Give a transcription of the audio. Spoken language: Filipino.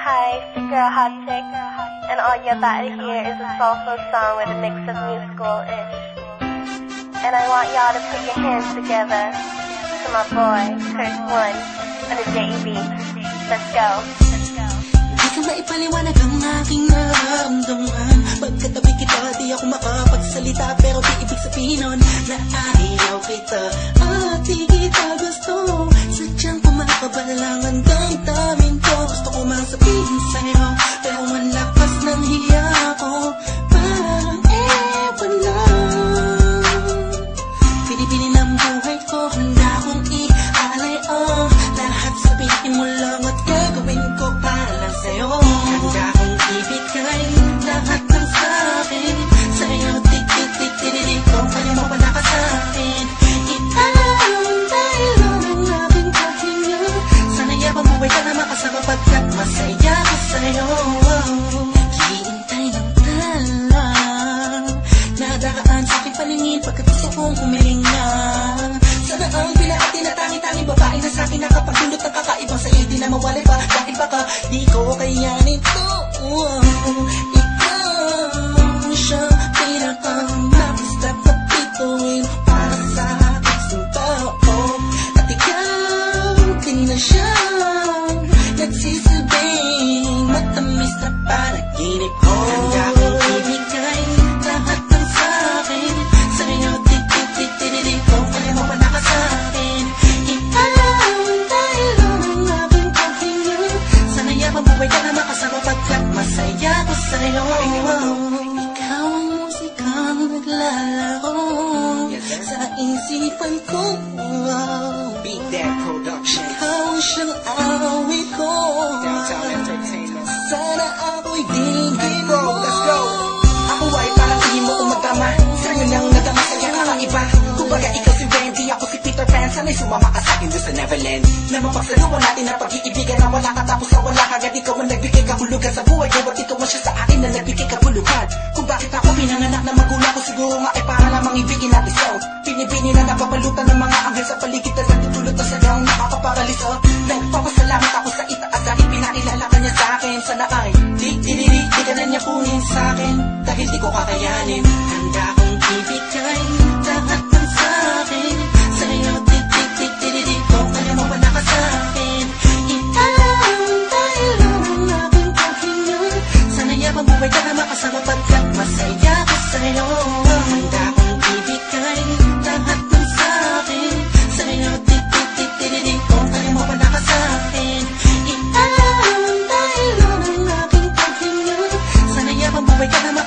Hi, it's your girl Hot Chick, and all you're about to hear is a soulful song with a mix of musical-ish. And I want y'all to put your hands together to my boy, Kurt One, on the JEB. Let's go. Di ko maipaliwanag ang aking nararamdaman. Pagkatabi kita, di ako makapagsalita, pero di ibig sabihin nun na ayaw kita at di kita gusto. Sadyang kumakabalangan ang damin ko. Gusto ko mang sabihin sa'yo, pero ang lakas ng hiya ko, parang ewan lang. Pinipili ng buhay ko, handa kong ialay ang lahat. Sabihin mo lang at gagawin ko para lang sa'yo. Handa kong ibigay lahat ng sa'kin sa'yo. Tik-tik-tik-tik-tik, kung kaya mo wala ka sa'kin. Ipalang dahil lang ang aking pahinga. Sana yabang buhay ka na makasama pagkat masaya ko sa'yo. Hihintay ng talang nadaan sa aking paningin pagkat gusto kong humihinga. Sana ang pinakati na tangi-tangi babae na sa'kin nakapagdulot ng kakaibang sa'yo di na mawalay pa. Dahil baka di ko kayanin to. Ikaw siya pinakang nabistap na pituin para sa aking tao. At ikaw din na siya nagsisilbing matamis na panaginip ko. Handa kong ibigay lahat ng sa'kin sa'yo. Tik-tik-tik-tik-tik, kung kaya mo wala ka sa'kin. Ipalang dahil lang ang aking pahinga. Sana yabang buhay ka na makasama pagkat masaya ko sa'yo. Ikaw ang musikang naglalaro sa isipan ko. Beat That Production. Ikaw ang siyang awit ko. Downtown Entertainment. Sana ako'y dinigin Bro, mo. let's go. Ako ay parang hindi mo umatama. Sa'yo nang nadama sa'yo kakaiba. Kumbaga ikaw si Wendy, ako si Peter Pan. Sana'y sumama ka sa'kin doon sa Neverland. Na mapagsaluhan natin ang pag-iibigan na wala ka tapos na wala kagad. Ikaw ang nagbigay kahulugan sa buhay ko. Ba't ikaw ang siya sa akin na nagbigay kabuluhan? Kung bakit ako pinanganak na magulang ko, siguro nga ay para lamang ibigin natin so. Pinipini na napapalutan ng mga anghel sa paligid na nagtutulot na sagang nakakaparaliso. Nagpapasalamat ako sa itaas dahil pinakilala ka niya sa'kin. Sana ay di ka na niya kunin sa'kin dahil di ko kakayanin. Handa kong ibigay lahat ng sa'kin sa'yo. Tik-tik-tik-tik-tik, kung kaya mo wala ka sa'kin. Ipalang dahil lang ang aking pahinga. Sana yabang buhay ka na makasama pagkat masaya ko sa'yo. Handa kong ibigay lahat ng sa'kin sa'yo. Tik-tik-tik-tik-tik, kung kaya mo wala ka sa'kin. Ipalang dahil lang ang aking pahinga. Sana yabang buhay ka na